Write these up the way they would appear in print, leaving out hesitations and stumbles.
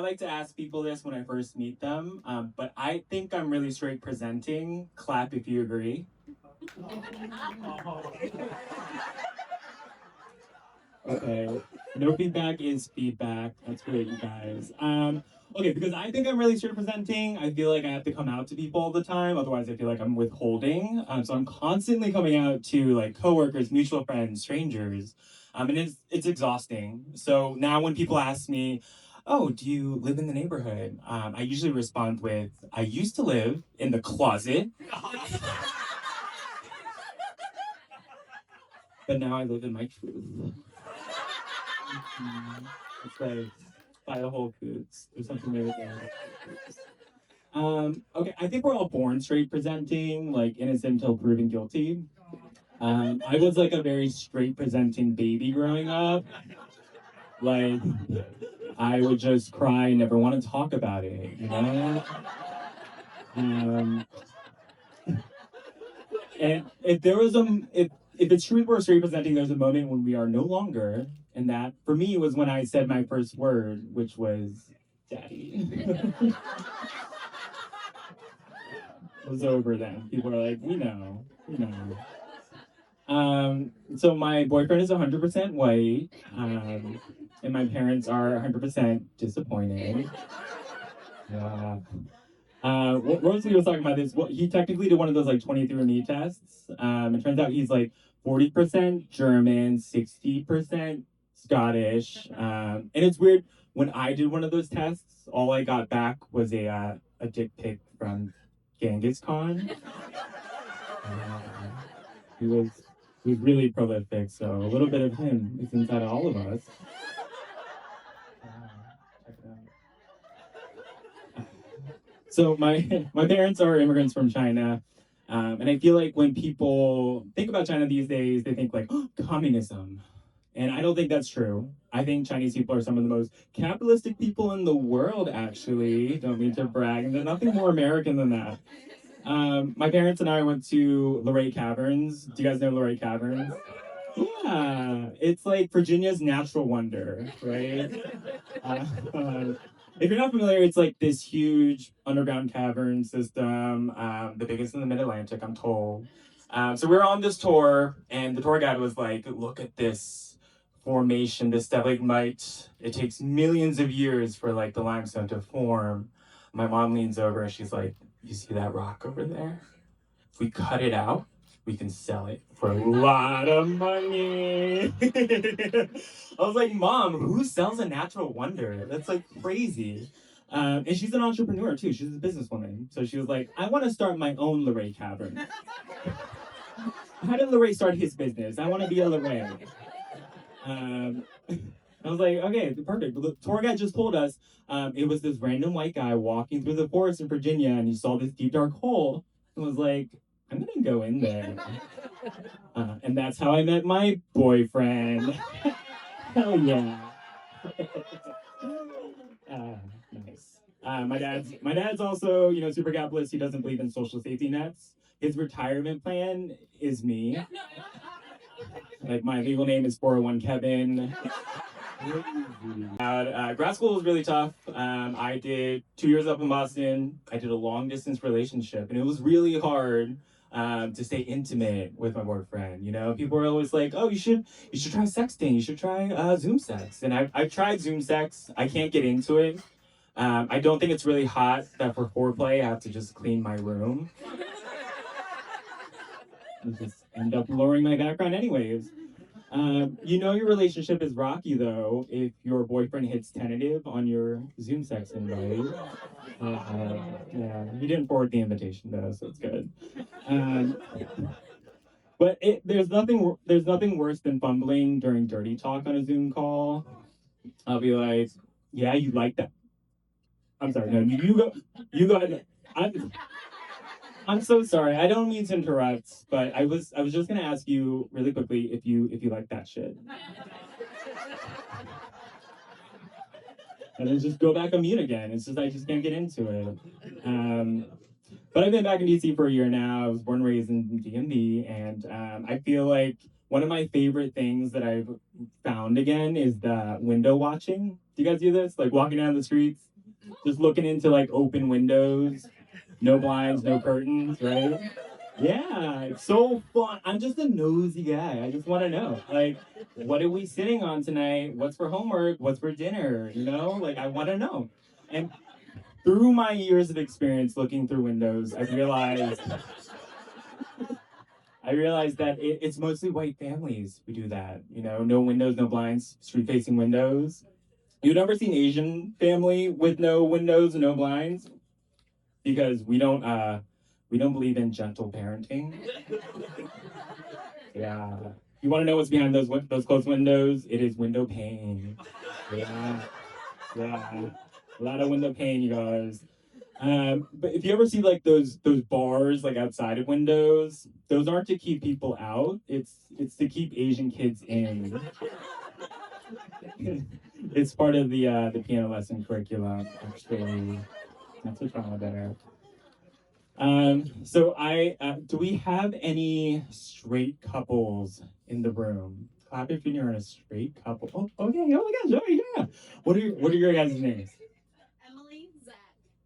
like to ask people this when I first meet them, but I think I'm really straight presenting. Clap if you agree. Okay. No feedback is feedback. That's great, you guys. Okay, because I think I'm really straight presenting. I feel like I have to come out to people all the time. Otherwise, I feel like I'm withholding. So I'm constantly coming out to like coworkers, mutual friends, strangers, and it's exhausting. So now when people ask me, "Oh, do you live in the neighborhood?" I usually respond with, "I used to live in the closet, but now I live in my truth." It's like by the Whole Foods or something like that. Okay, I think we're all born straight presenting, like innocent until proven guilty. I was like a very straight presenting baby growing up. Like, I would just cry and never want to talk about it, you know? Um, and if there was if it's truth we're straight presenting, there's a moment when we are no longer, and that for me was when I said my first word, which was daddy. It was over then. People are like, we know, we know. So my boyfriend is 100% white, and my parents are 100% disappointed. Yeah. Rosalie was talking about this. Well, he technically did one of those like 23andMe tests. It turns out he's like 40% German, 60% Scottish. And it's weird. When I did one of those tests, all I got back was a dick pic from Genghis Khan. He was he was really prolific, so a little bit of him is inside of all of us. Check it out. So my parents are immigrants from China, and I feel like when people think about China these days, they think like, oh, communism, and I don't think that's true. I think Chinese people are some of the most capitalistic people in the world. Actually, don't mean to brag, and there's nothing more American than that. My parents and I went to Luray Caverns. Do you guys know Luray Caverns? Yeah, it's like Virginia's natural wonder, right? If you're not familiar, it's like this huge underground cavern system, the biggest in the Mid Atlantic, I'm told. So we were on this tour, and the tour guide was like, "Look at this formation, this stalagmite. It takes millions of years for like the limestone to form." My mom leans over and she's like, "You see that rock over there? If we cut it out, we can sell it for a lot of money." I was like, Mom, who sells a natural wonder? That's like crazy. And she's an entrepreneur too. She's a businesswoman. So she was like, I want to start my own Luray Cavern. How did Luray start his business? I want to be a Luray. Um, I was like, okay, perfect. The tour guide just told us it was this random white guy walking through the forest in Virginia and he saw this deep dark hole and was like, I'm gonna go in there. And that's how I met my boyfriend. Hell yeah. uh, nice. My dad's also, super capitalist. He doesn't believe in social safety nets. His retirement plan is me. Like my legal name is 401 Kevin. Grad school was really tough. I did 2 years up in Boston. I did a long distance relationship, and it was really hard to stay intimate with my boyfriend. People were always like, "Oh, you should try sexting. You should try Zoom sex." And I've tried Zoom sex. I can't get into it. I don't think it's really hot that for foreplay I have to just clean my room. I just end up lowering my background anyways. Your relationship is rocky though if your boyfriend hits tentative on your Zoom sex invite. Yeah, he didn't forward the invitation though, so it's good. Um, but there's nothing worse than fumbling during dirty talk on a Zoom call. I'll be like, "Yeah, you like that." I'm sorry, no, you go. I'm, I'm so sorry. I don't mean to interrupt, but I was just gonna ask you really quickly if you like that shit. And then just go back on mute again. It's just I just can't get into it. Um, but I've been back in DC for a year now. I was born and raised in DMV, and I feel like one of my favorite things that I've found again is the window watching. Do you guys do this? Like walking down the streets? just looking into like open windows, no blinds, no curtains, right? Yeah, it's so fun. I'm just a nosy guy. I just want to know, like, what are we sitting on tonight? What's for homework? What's for dinner? You know, like, I want to know. And through my years of experience looking through windows, I realized that it's mostly white families who do that. You know, no windows, no blinds, street facing windows. You've never seen Asian family with no windows and no blinds because we don't believe in gentle parenting. Yeah. You want to know what's behind those closed windows? It is window pane. Yeah. Yeah. A lot of window pane, you guys. But if you ever see like those bars like outside of windows, those aren't to keep people out. It's to keep Asian kids in. It's part of the piano lesson curriculum. Actually, that's what's wrong with there. So do we have any straight couples in the room? Clap if you're in a straight couple. Oh, okay. Oh my gosh. Oh yeah. What are your guys' names?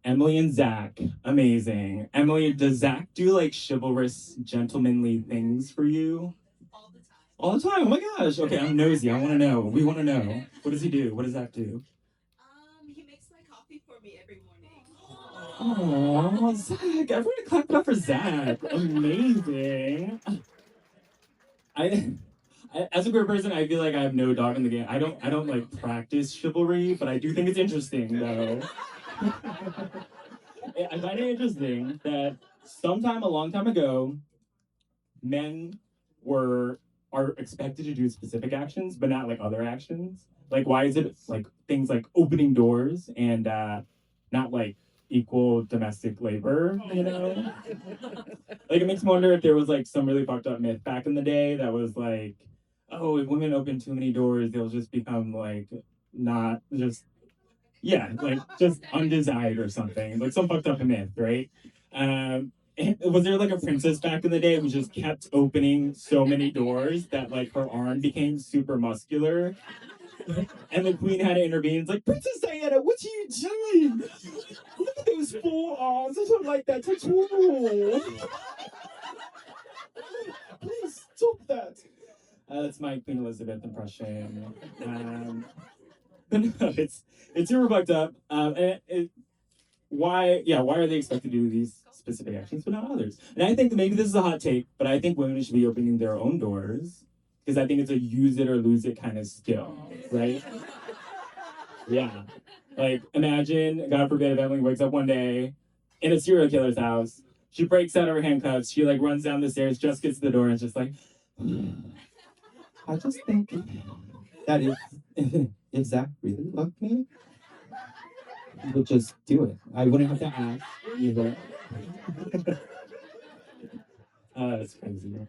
Emily and Zach. Amazing. Emily, does Zach do like chivalrous, gentlemanly things for you? All the time. Oh my gosh. Okay, I'm nosy. I want to know. We want to know. What does he do? What does Zach do? Oh, Zach. Everyone clap it up for Zach. Amazing. I, as a queer person, I feel like I have no dog in the game. I don't like practice chivalry, but I do think it's interesting though. I find it interesting that sometime a long time ago, men were are expected to do specific actions, but not like other actions. Like, why is it like things like opening doors and not like equal domestic labor? You know, like it makes me wonder if there was like some really fucked up myth back in the day that was like, oh, if women open too many doors, they'll just become like not just yeah, like just undesired or something, like some fucked up myth, right? Was there like a princess back in the day who just kept opening so many doors that like her arm became super muscular, and the queen had to intervene? It's like, Princess Diana, what are you doing? Look at those forearms. I don't like that at all. Please stop that. That's my Queen Elizabeth impression. But no, it's super fucked up. Why are they expected to do these specific actions but not others? And I think that maybe this is a hot take, but I think women should be opening their own doors because I think it's a use it or lose it kind of skill, right? Yeah. Like imagine, God forbid, if Emily wakes up one day in a serial killer's house, she breaks out of her handcuffs, she like runs down the stairs, just gets to the door, and is just like, I just think that if Zach really loved me, he would just do it. I wouldn't have to ask either. That's crazy.